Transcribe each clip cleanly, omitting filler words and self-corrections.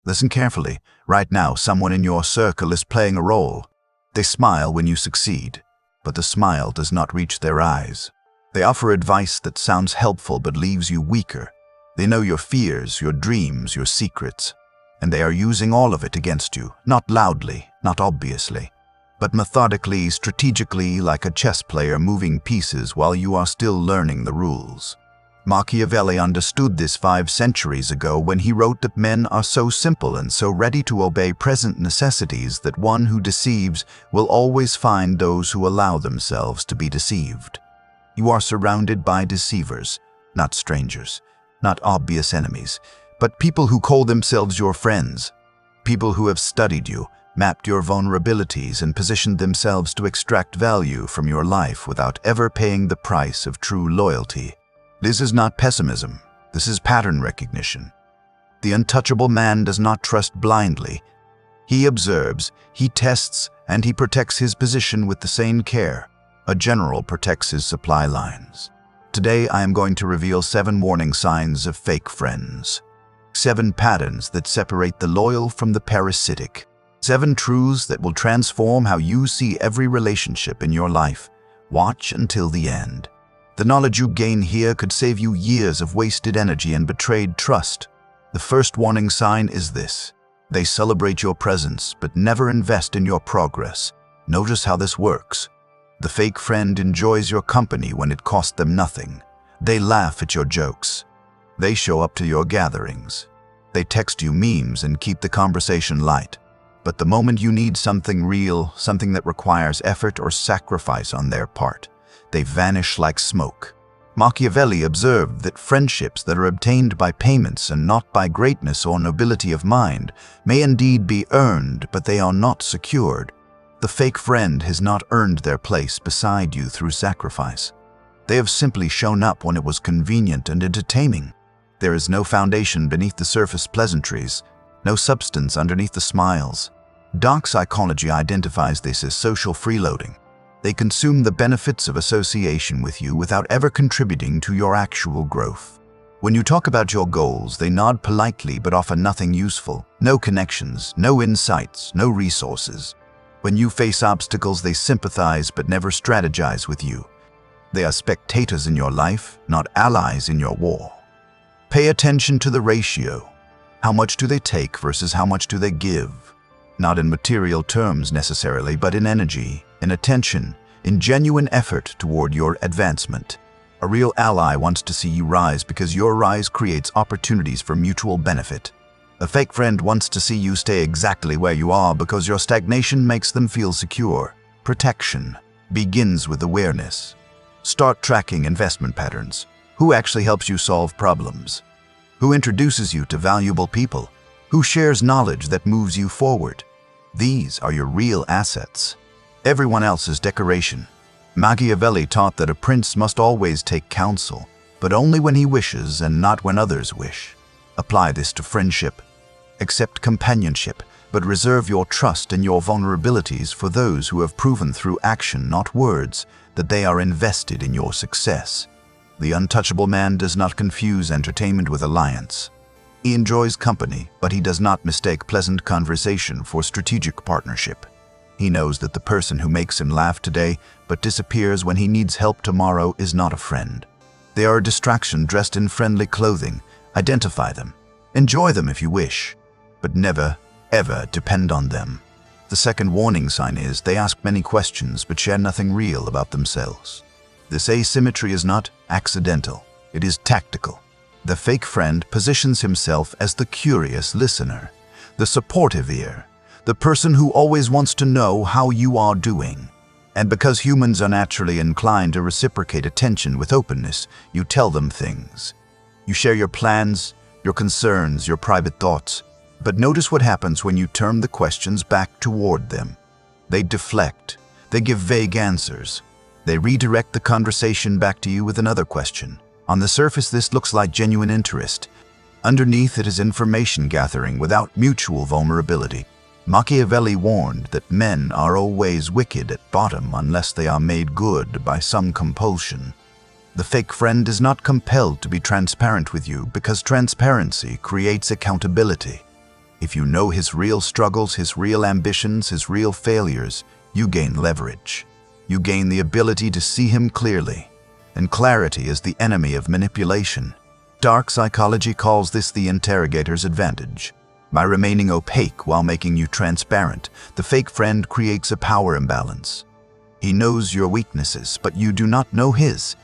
Listen carefully. Right now, someone in your circle is playing a role. They smile when you succeed, but the smile does not reach their eyes. They offer advice that sounds helpful but leaves you weaker. They know your fears, your dreams, your secrets, and they are using all of it against you, not loudly, not obviously, but methodically, strategically, like a chess player moving pieces while you are still learning the rules. Machiavelli understood this 5 centuries ago when he wrote that men are so simple and so ready to obey present necessities that one who deceives will always find those who allow themselves to be deceived. You are surrounded by deceivers, not strangers, not obvious enemies, but people who call themselves your friends, people who have studied you, mapped your vulnerabilities, and positioned themselves to extract value from your life without ever paying the price of true loyalty. This is not pessimism. This is pattern recognition. The untouchable man does not trust blindly. He observes, he tests, and he protects his position with the same care a general protects his supply lines. Today, I am going to reveal 7 warning signs of fake friends. 7 patterns that separate the loyal from the parasitic. 7 truths that will transform how you see every relationship in your life. Watch until the end. The knowledge you gain here could save you years of wasted energy and betrayed trust. The first warning sign is this. They celebrate your presence, but never invest in your progress. Notice how this works. The fake friend enjoys your company when it costs them nothing. They laugh at your jokes. They show up to your gatherings. They text you memes and keep the conversation light. But the moment you need something real, something that requires effort or sacrifice on their part, they vanish like smoke. Machiavelli observed that friendships that are obtained by payments and not by greatness or nobility of mind may indeed be earned, but they are not secured. The fake friend has not earned their place beside you through sacrifice. They have simply shown up when it was convenient and entertaining. There is no foundation beneath the surface pleasantries, no substance underneath the smiles. Dark psychology identifies this as social freeloading. They consume the benefits of association with you without ever contributing to your actual growth. When you talk about your goals, they nod politely but offer nothing useful. No connections, no insights, no resources. When you face obstacles, they sympathize but never strategize with you. They are spectators in your life, not allies in your war. Pay attention to the ratio. How much do they take versus how much do they give? Not in material terms necessarily, but in energy, in attention, in genuine effort toward your advancement. A real ally wants to see you rise because your rise creates opportunities for mutual benefit. A fake friend wants to see you stay exactly where you are because your stagnation makes them feel secure. Protection begins with awareness. Start tracking investment patterns. Who actually helps you solve problems? Who introduces you to valuable people? Who shares knowledge that moves you forward? These are your real assets. Everyone else is decoration. Machiavelli taught that a prince must always take counsel, but only when he wishes and not when others wish. Apply this to friendship. Accept companionship, but reserve your trust and your vulnerabilities for those who have proven through action, not words, that they are invested in your success. The untouchable man does not confuse entertainment with alliance. He enjoys company, but he does not mistake pleasant conversation for strategic partnership. He knows that the person who makes him laugh today but disappears when he needs help tomorrow is not a friend. They are a distraction dressed in friendly clothing. Identify them. Enjoy them if you wish, but never, ever depend on them. The second warning sign is they ask many questions but share nothing real about themselves. This asymmetry is not accidental. It is tactical. The fake friend positions himself as the curious listener, the supportive ear, the person who always wants to know how you are doing. And because humans are naturally inclined to reciprocate attention with openness, you tell them things. You share your plans, your concerns, your private thoughts. But notice what happens when you turn the questions back toward them. They deflect. They give vague answers. They redirect the conversation back to you with another question. On the surface, this looks like genuine interest. Underneath, it is information gathering without mutual vulnerability. Machiavelli warned that men are always wicked at bottom unless they are made good by some compulsion. The fake friend is not compelled to be transparent with you because transparency creates accountability. If you know his real struggles, his real ambitions, his real failures, you gain leverage. You gain the ability to see him clearly. And clarity is the enemy of manipulation. Dark psychology calls this the interrogator's advantage. By remaining opaque while making you transparent, the fake friend creates a power imbalance. He knows your weaknesses, but you do not know his.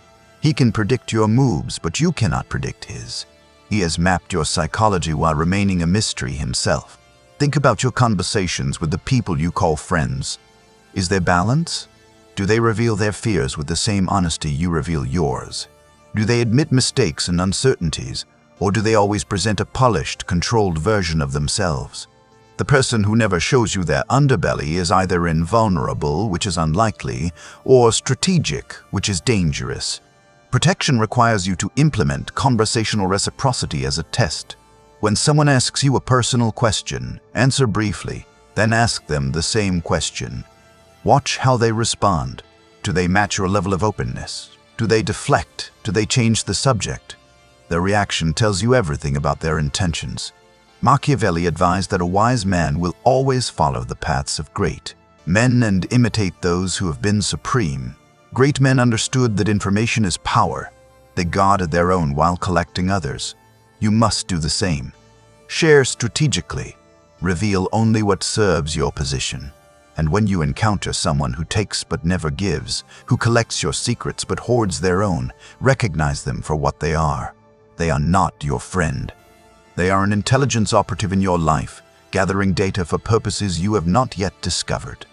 He can predict your moves, but you cannot predict his. He has mapped your psychology while remaining a mystery himself. Think about your conversations with the people you call friends. Is there balance? Do they reveal their fears with the same honesty you reveal yours? Do they admit mistakes and uncertainties, or do they always present a polished, controlled version of themselves? The person who never shows you their underbelly is either invulnerable, which is unlikely, or strategic, which is dangerous. Protection requires you to implement conversational reciprocity as a test. When someone asks you a personal question, answer briefly, then ask them the same question. Watch how they respond. Do they match your level of openness? Do they deflect? Do they change the subject? Their reaction tells you everything about their intentions. Machiavelli advised that a wise man will always follow the paths of great men and imitate those who have been supreme. Great men understood that information is power. They guarded their own while collecting others. You must do the same. Share strategically. Reveal only what serves your position. And when you encounter someone who takes but never gives, who collects your secrets but hoards their own, recognize them for what they are. They are not your friend. They are an intelligence operative in your life, gathering data for purposes you have not yet discovered.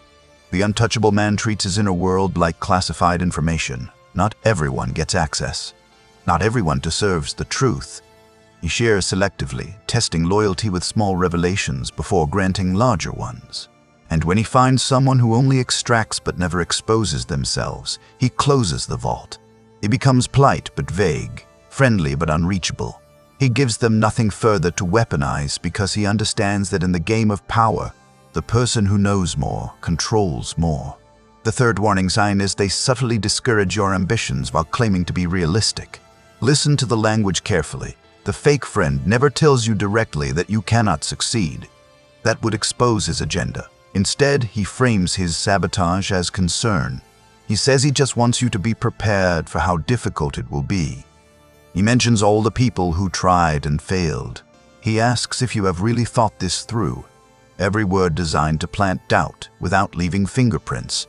The untouchable man treats his inner world like classified information. Not everyone gets access. Not everyone deserves the truth. He shares selectively, testing loyalty with small revelations before granting larger ones. And when he finds someone who only extracts but never exposes themselves, he closes the vault. He becomes polite but vague, friendly but unreachable. He gives them nothing further to weaponize because he understands that in the game of power, the person who knows more controls more. The third warning sign is they subtly discourage your ambitions while claiming to be realistic. Listen to the language carefully. The fake friend never tells you directly that you cannot succeed. That would expose his agenda. Instead, he frames his sabotage as concern. He says he just wants you to be prepared for how difficult it will be. He mentions all the people who tried and failed. He asks if you have really thought this through. Every word designed to plant doubt without leaving fingerprints.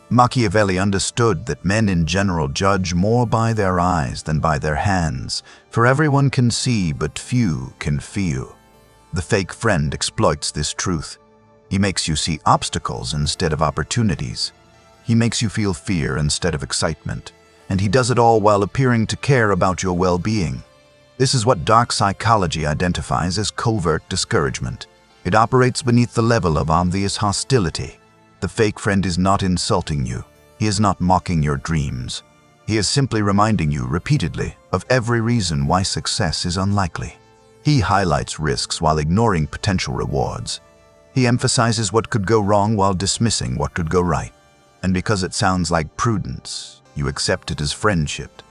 Machiavelli understood that men in general judge more by their eyes than by their hands, for everyone can see but few can feel. The fake friend exploits this truth. He makes you see obstacles instead of opportunities. He makes you feel fear instead of excitement, and he does it all while appearing to care about your well-being. This is what dark psychology identifies as covert discouragement. It operates beneath the level of obvious hostility. The fake friend is not insulting you. He is not mocking your dreams. He is simply reminding you repeatedly of every reason why success is unlikely. He highlights risks while ignoring potential rewards. He emphasizes what could go wrong while dismissing what could go right. And because it sounds like prudence, you accept it as friendship.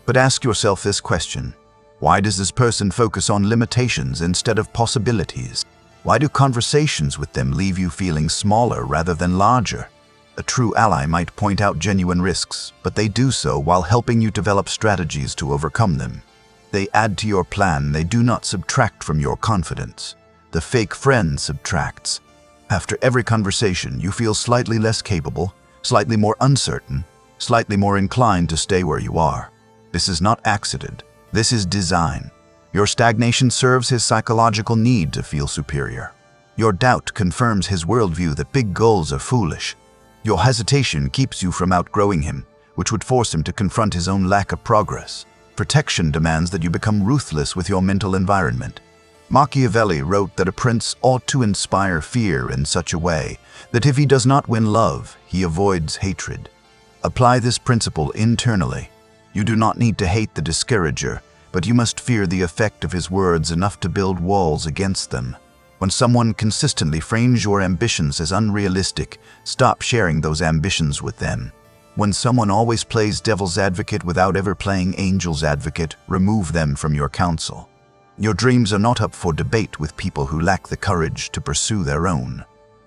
But ask yourself this question: why does this person focus on limitations instead of possibilities? Why do conversations with them leave you feeling smaller rather than larger? A true ally might point out genuine risks, but they do so while helping you develop strategies to overcome them. They add to your plan, they do not subtract from your confidence. The fake friend subtracts. After every conversation, you feel slightly less capable, slightly more uncertain, slightly more inclined to stay where you are. This is not accident. This is design. Your stagnation serves his psychological need to feel superior. Your doubt confirms his worldview that big goals are foolish. Your hesitation keeps you from outgrowing him, which would force him to confront his own lack of progress. Protection demands that you become ruthless with your mental environment. Machiavelli wrote that a prince ought to inspire fear in such a way that if he does not win love, he avoids hatred. Apply this principle internally. You do not need to hate the discourager, but you must fear the effect of his words enough to build walls against them. When someone consistently frames your ambitions as unrealistic, stop sharing those ambitions with them. When someone always plays devil's advocate without ever playing angel's advocate, remove them from your counsel. Your dreams are not up for debate with people who lack the courage to pursue their own.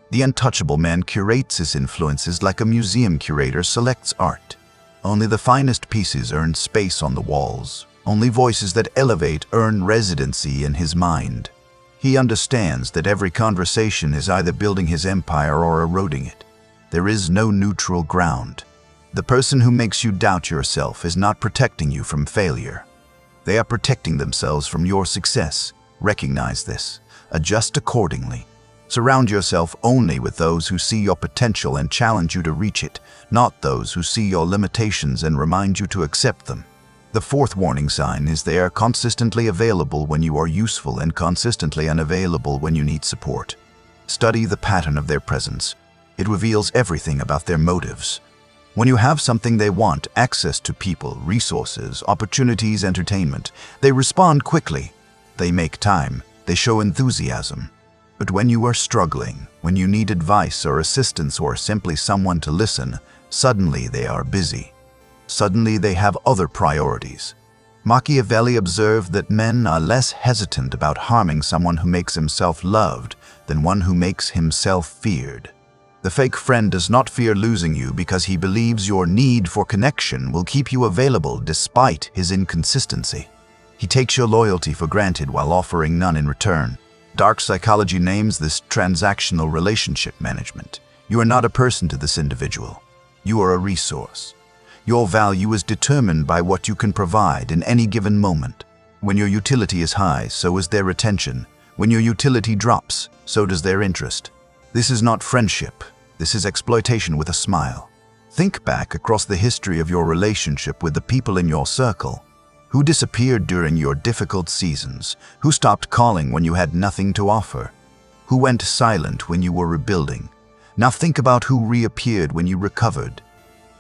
The untouchable man curates his influences like a museum curator selects art. Only the finest pieces earn space on the walls. Only voices that elevate earn residency in his mind. He understands that every conversation is either building his empire or eroding it. There is no neutral ground. The person who makes you doubt yourself is not protecting you from failure. They are protecting themselves from your success. Recognize this. Adjust accordingly. Surround yourself only with those who see your potential and challenge you to reach it, not those who see your limitations and remind you to accept them. The fourth warning sign is they are consistently available when you are useful and consistently unavailable when you need support. Study the pattern of their presence. It reveals everything about their motives. When you have something they want, access to people, resources, opportunities, entertainment, they respond quickly. They make time. They show enthusiasm. But when you are struggling, when you need advice or assistance or simply someone to listen, suddenly they are busy. Suddenly they have other priorities. Machiavelli observed that men are less hesitant about harming someone who makes himself loved than one who makes himself feared. The fake friend does not fear losing you because he believes your need for connection will keep you available despite his inconsistency. He takes your loyalty for granted while offering none in return. Dark psychology names this transactional relationship management. You are not a person to this individual. You are a resource. Your value is determined by what you can provide in any given moment. When your utility is high, so is their attention. When your utility drops, so does their interest. This is not friendship. This is exploitation with a smile. Think back across the history of your relationship with the people in your circle. Who disappeared during your difficult seasons? Who stopped calling when you had nothing to offer? Who went silent when you were rebuilding? Now think about who reappeared when you recovered.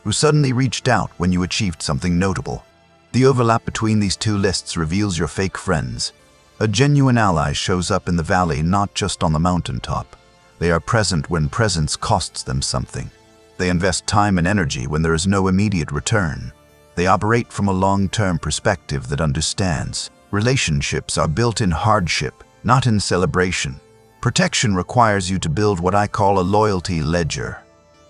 Who suddenly reached out when you achieved something notable. The overlap between these two lists reveals your fake friends. A genuine ally shows up in the valley, not just on the mountaintop. They are present when presence costs them something. They invest time and energy when there is no immediate return. They operate from a long-term perspective that understands. Relationships are built in hardship, not in celebration. Protection requires you to build what I call a loyalty ledger.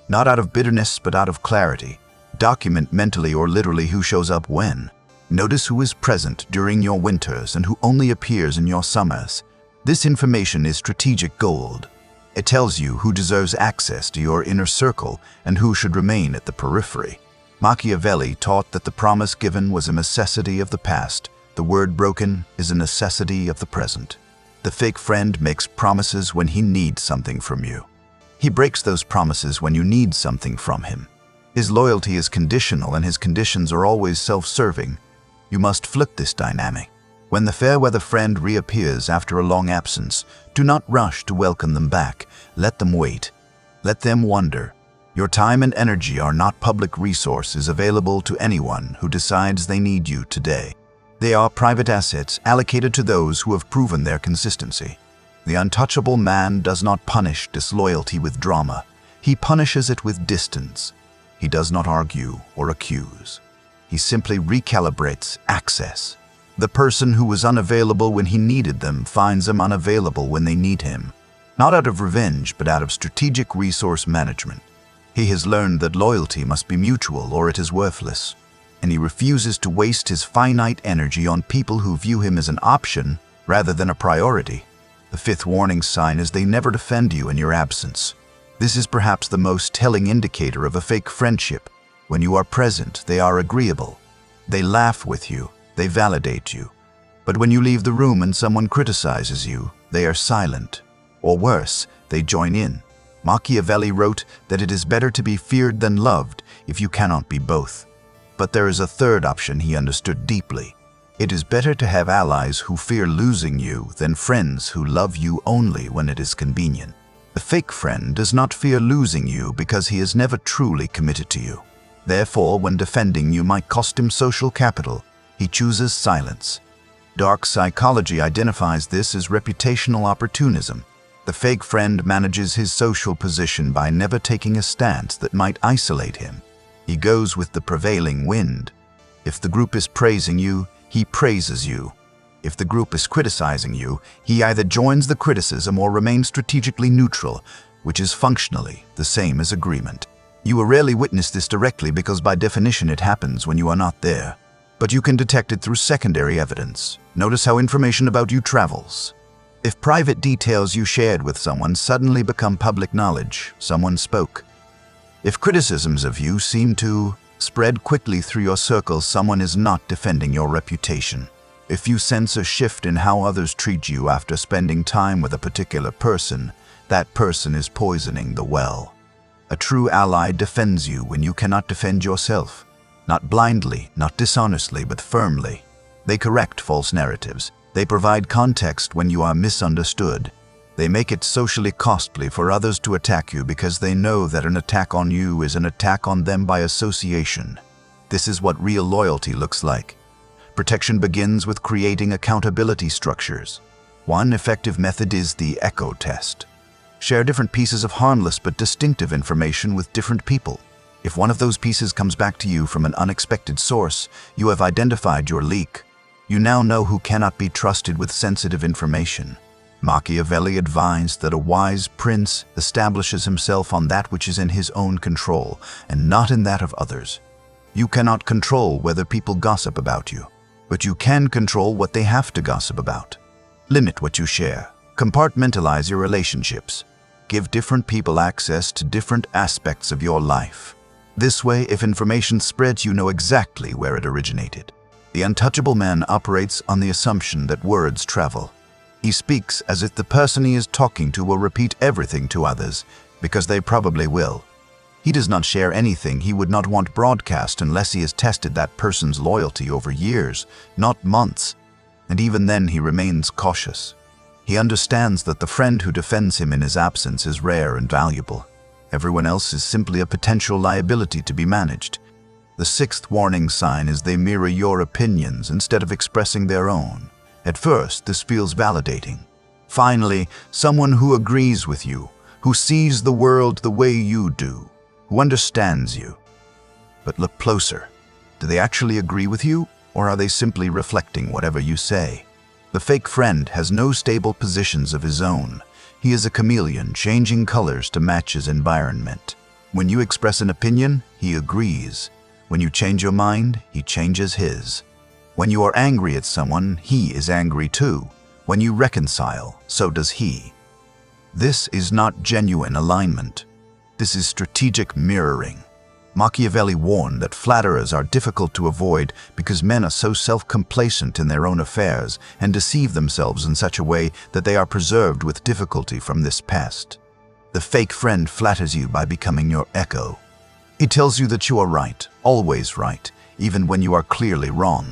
Not out of bitterness, but out of clarity. Document mentally or literally who shows up when. Notice who is present during your winters and who only appears in your summers. This information is strategic gold. It tells you who deserves access to your inner circle and who should remain at the periphery. Machiavelli taught that the promise given was a necessity of the past. The word broken is a necessity of the present. The fake friend makes promises when he needs something from you. He breaks those promises when you need something from him. His loyalty is conditional and his conditions are always self-serving. You must flip this dynamic. When the fair-weather friend reappears after a long absence, do not rush to welcome them back. Let them wait. Let them wonder. Your time and energy are not public resources available to anyone who decides they need you today. They are private assets allocated to those who have proven their consistency. The untouchable man does not punish disloyalty with drama. He punishes it with distance. He does not argue or accuse. He simply recalibrates access. The person who was unavailable when he needed them finds them unavailable when they need him. Not out of revenge, but out of strategic resource management. He has learned that loyalty must be mutual or it is worthless, and he refuses to waste his finite energy on people who view him as an option rather than a priority. The fifth warning sign is they never defend you in your absence. This is perhaps the most telling indicator of a fake friendship. When you are present, they are agreeable. They laugh with you. They validate you. But when you leave the room and someone criticizes you, they are silent. Or worse, they join in. Machiavelli wrote that it is better to be feared than loved if you cannot be both. But there is a third option he understood deeply. It is better to have allies who fear losing you than friends who love you only when it is convenient. The fake friend does not fear losing you because he is never truly committed to you. Therefore, when defending you might cost him social capital, he chooses silence. Dark psychology identifies this as reputational opportunism. The fake friend manages his social position by never taking a stance that might isolate him. He goes with the prevailing wind. If the group is praising you, he praises you. If the group is criticizing you, he either joins the criticism or remains strategically neutral, which is functionally the same as agreement. You will rarely witness this directly because by definition it happens when you are not there. But you can detect it through secondary evidence. Notice how information about you travels. If private details you shared with someone suddenly become public knowledge, someone spoke. If criticisms of you seem to spread quickly through your circle, someone is not defending your reputation. If you sense a shift in how others treat you after spending time with a particular person, that person is poisoning the well. A true ally defends you when you cannot defend yourself. Not blindly, not dishonestly, but firmly. They correct false narratives. They provide context when you are misunderstood. They make it socially costly for others to attack you because they know that an attack on you is an attack on them by association. This is what real loyalty looks like. Protection begins with creating accountability structures. One effective method is the echo test. Share different pieces of harmless but distinctive information with different people. If one of those pieces comes back to you from an unexpected source, you have identified your leak. You now know who cannot be trusted with sensitive information. Machiavelli advised that a wise prince establishes himself on that which is in his own control and not in that of others. You cannot control whether people gossip about you, but you can control what they have to gossip about. Limit what you share. Compartmentalize your relationships. Give different people access to different aspects of your life. This way, if information spreads, you know exactly where it originated. The untouchable man operates on the assumption that words travel. He speaks as if the person he is talking to will repeat everything to others, because they probably will. He does not share anything he would not want broadcast unless he has tested that person's loyalty over years, not months. And even then he remains cautious. He understands that the friend who defends him in his absence is rare and valuable. Everyone else is simply a potential liability to be managed. The sixth warning sign is they mirror your opinions instead of expressing their own. At first, this feels validating. Finally, someone who agrees with you, who sees the world the way you do, who understands you. But look closer. Do they actually agree with you, or are they simply reflecting whatever you say? The fake friend has no stable positions of his own. He is a chameleon, changing colors to match his environment. When you express an opinion, he agrees. When you change your mind, he changes his. When you are angry at someone, he is angry too. When you reconcile, so does he. This is not genuine alignment. This is strategic mirroring. Machiavelli warned that flatterers are difficult to avoid because men are so self-complacent in their own affairs and deceive themselves in such a way that they are preserved with difficulty from this pest. The fake friend flatters you by becoming your echo. He tells you that you are right, always right, even when you are clearly wrong.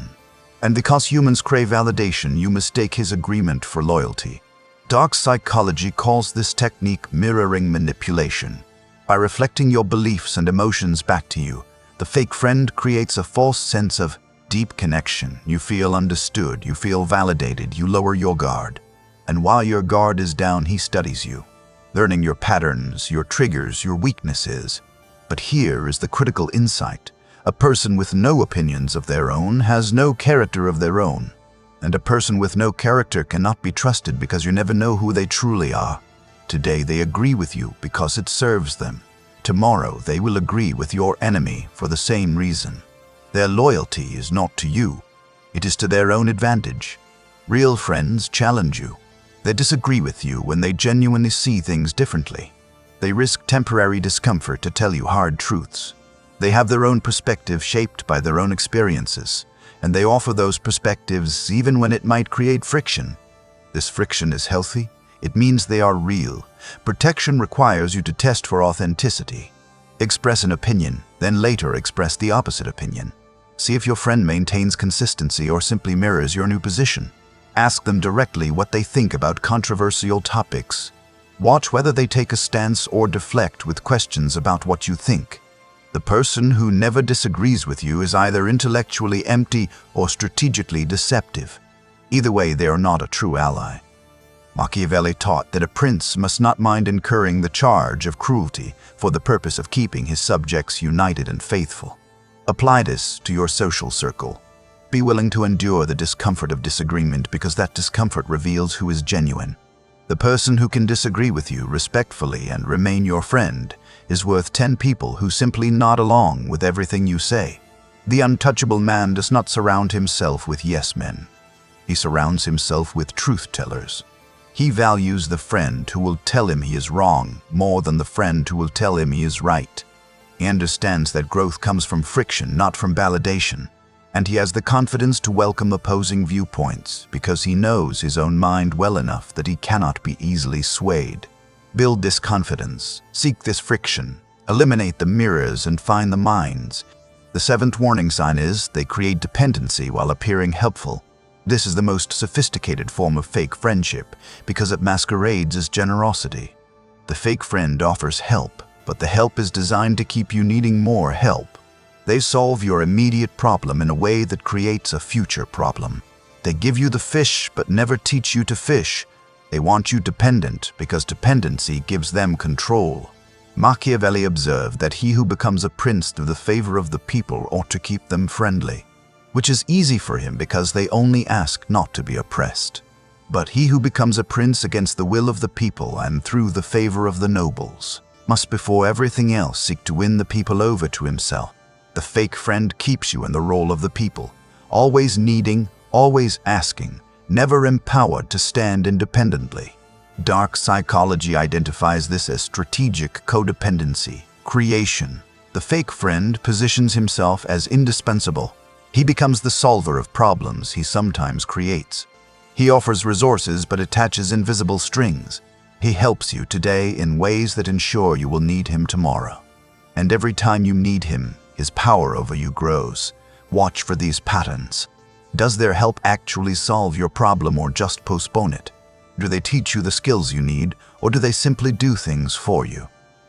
And because humans crave validation, you mistake his agreement for loyalty. Dark psychology calls this technique mirroring manipulation. By reflecting your beliefs and emotions back to you, the fake friend creates a false sense of deep connection. You feel understood, you feel validated, you lower your guard. And while your guard is down, he studies you, learning your patterns, your triggers, your weaknesses. But here is the critical insight. A person with no opinions of their own has no character of their own. And a person with no character cannot be trusted because you never know who they truly are. Today they agree with you because it serves them. Tomorrow they will agree with your enemy for the same reason. Their loyalty is not to you. It is to their own advantage. Real friends challenge you. They disagree with you when they genuinely see things differently. They risk temporary discomfort to tell you hard truths. They have their own perspective shaped by their own experiences, and they offer those perspectives even when it might create friction. This friction is healthy. It means they are real. Protection requires you to test for authenticity. Express an opinion, then later express the opposite opinion. See if your friend maintains consistency or simply mirrors your new position. Ask them directly what they think about controversial topics. Watch whether they take a stance or deflect with questions about what you think. The person who never disagrees with you is either intellectually empty or strategically deceptive. Either way, they are not a true ally. Machiavelli taught that a prince must not mind incurring the charge of cruelty for the purpose of keeping his subjects united and faithful. Apply this to your social circle. Be willing to endure the discomfort of disagreement because that discomfort reveals who is genuine. The person who can disagree with you respectfully and remain your friend is worth 10 people who simply nod along with everything you say. The untouchable man does not surround himself with yes men. He surrounds himself with truth-tellers. He values the friend who will tell him he is wrong more than the friend who will tell him he is right. He understands that growth comes from friction, not from validation. And he has the confidence to welcome opposing viewpoints because he knows his own mind well enough that he cannot be easily swayed. Build this confidence, seek this friction, eliminate the mirrors and find the minds. The 7th warning sign is they create dependency while appearing helpful. This is the most sophisticated form of fake friendship because it masquerades as generosity. The fake friend offers help, but the help is designed to keep you needing more help. They solve your immediate problem in a way that creates a future problem. They give you the fish but never teach you to fish. They want you dependent because dependency gives them control. Machiavelli observed that he who becomes a prince to the favor of the people ought to keep them friendly, which is easy for him because they only ask not to be oppressed. But he who becomes a prince against the will of the people and through the favor of the nobles must before everything else seek to win the people over to himself. The fake friend keeps you in the role of the people, always needing, always asking, never empowered to stand independently. Dark psychology identifies this as strategic codependency, creation. The fake friend positions himself as indispensable. He becomes the solver of problems he sometimes creates. He offers resources but attaches invisible strings. He helps you today in ways that ensure you will need him tomorrow. And every time you need him, his power over you grows. Watch for these patterns. Does their help actually solve your problem or just postpone it? Do they teach you the skills you need, or do they simply do things for you?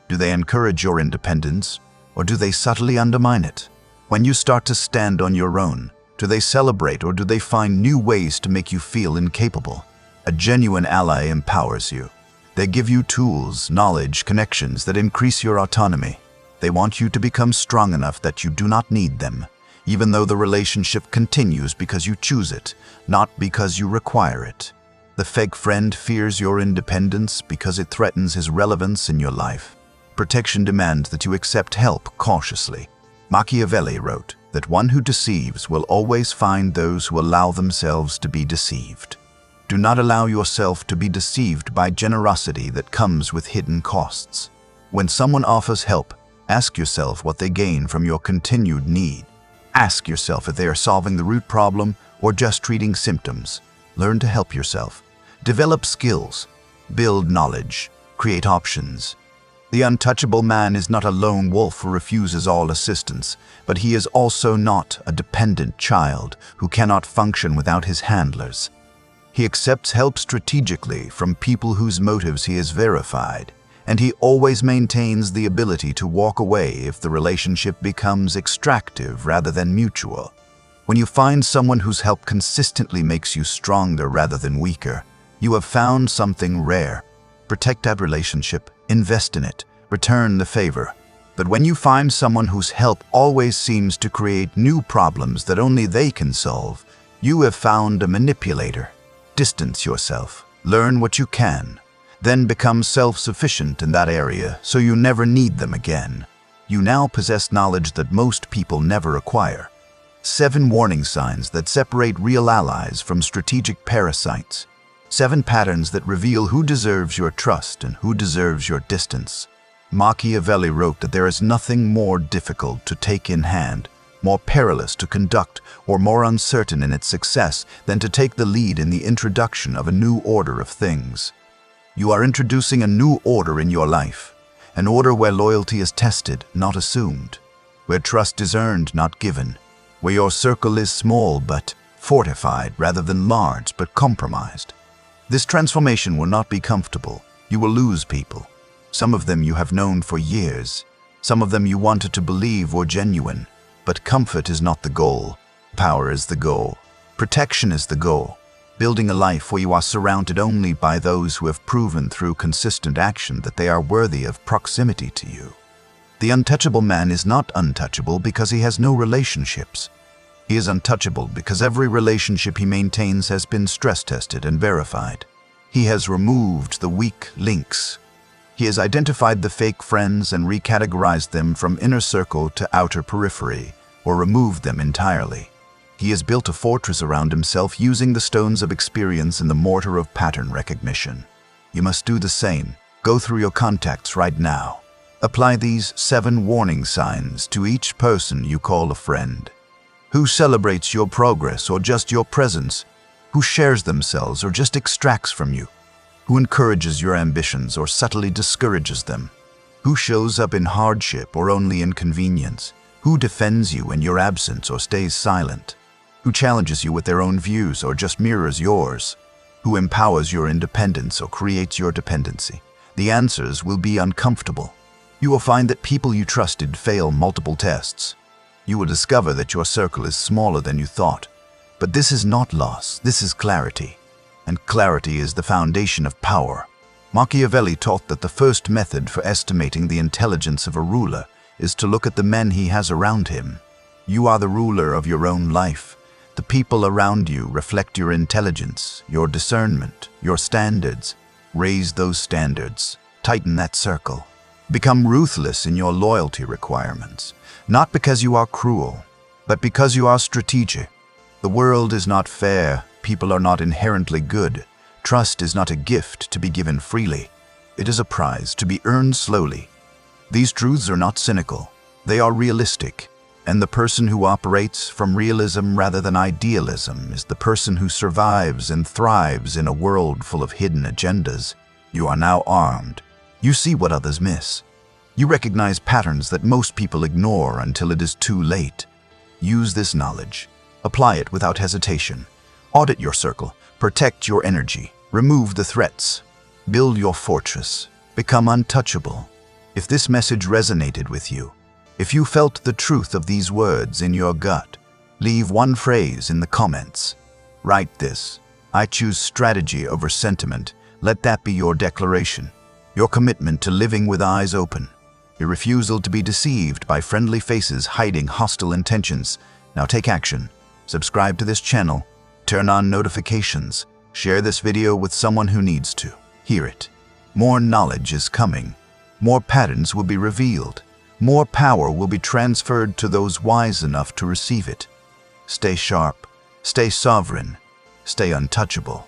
Do they encourage your independence, or do they subtly undermine it? When you start to stand on your own, do they celebrate or do they find new ways to make you feel incapable? A genuine ally empowers you. They give you tools, knowledge, connections that increase your autonomy. They want you to become strong enough that you do not need them, even though the relationship continues because you choose it, not because you require it. The fake friend fears your independence because it threatens his relevance in your life. Protection demands that you accept help cautiously. Machiavelli wrote that one who deceives will always find those who allow themselves to be deceived. Do not allow yourself to be deceived by generosity that comes with hidden costs. When someone offers help, ask yourself what they gain from your continued need. Ask yourself if they are solving the root problem or just treating symptoms. Learn to help yourself. Develop skills. Build knowledge. Create options. The untouchable man is not a lone wolf who refuses all assistance, but he is also not a dependent child who cannot function without his handlers. He accepts help strategically from people whose motives he has verified, and he always maintains the ability to walk away if the relationship becomes extractive rather than mutual. When you find someone whose help consistently makes you stronger rather than weaker, you have found something rare. Protect that relationship, invest in it, return the favor. But when you find someone whose help always seems to create new problems that only they can solve, you have found a manipulator. Distance yourself, learn what you can, then become self-sufficient in that area so you never need them again. You now possess knowledge that most people never acquire. 7 warning signs that separate real allies from strategic parasites. 7 patterns that reveal who deserves your trust and who deserves your distance. Machiavelli wrote that there is nothing more difficult to take in hand, more perilous to conduct, or more uncertain in its success than to take the lead in the introduction of a new order of things. You are introducing a new order in your life, an order where loyalty is tested, not assumed, where trust is earned, not given, where your circle is small but fortified rather than large but compromised. This transformation will not be comfortable. You will lose people. Some of them you have known for years. Some of them you wanted to believe were genuine. But comfort is not the goal. Power is the goal. Protection is the goal. Building a life where you are surrounded only by those who have proven through consistent action that they are worthy of proximity to you. The untouchable man is not untouchable because he has no relationships. He is untouchable because every relationship he maintains has been stress-tested and verified. He has removed the weak links. He has identified the fake friends and recategorized them from inner circle to outer periphery, or removed them entirely. He has built a fortress around himself using the stones of experience and the mortar of pattern recognition. You must do the same. Go through your contacts right now. Apply these 7 warning signs to each person you call a friend. Who celebrates your progress or just your presence? Who shares themselves or just extracts from you? Who encourages your ambitions or subtly discourages them? Who shows up in hardship or only inconvenience? Who defends you in your absence or stays silent? Who challenges you with their own views or just mirrors yours? Who empowers your independence or creates your dependency? The answers will be uncomfortable. You will find that people you trusted fail multiple tests. You will discover that your circle is smaller than you thought. But this is not loss, this is clarity. And clarity is the foundation of power. Machiavelli taught that the first method for estimating the intelligence of a ruler is to look at the men he has around him. You are the ruler of your own life. The people around you reflect your intelligence, your discernment, your standards. Raise those standards. Tighten that circle. Become ruthless in your loyalty requirements. Not because you are cruel, but because you are strategic. The world is not fair. People are not inherently good. Trust is not a gift to be given freely. It is a prize to be earned slowly. These truths are not cynical. They are realistic. And the person who operates from realism rather than idealism is the person who survives and thrives in a world full of hidden agendas. You are now armed. You see what others miss. You recognize patterns that most people ignore until it is too late. Use this knowledge. Apply it without hesitation. Audit your circle. Protect your energy. Remove the threats. Build your fortress. Become untouchable. If this message resonated with you, if you felt the truth of these words in your gut, leave one phrase in the comments. Write this: I choose strategy over sentiment. Let that be your declaration. Your commitment to living with eyes open. Your refusal to be deceived by friendly faces hiding hostile intentions. Now take action. Subscribe to this channel. Turn on notifications. Share this video with someone who needs to hear it. More knowledge is coming. More patterns will be revealed. More power will be transferred to those wise enough to receive it. Stay sharp. Stay sovereign. Stay untouchable.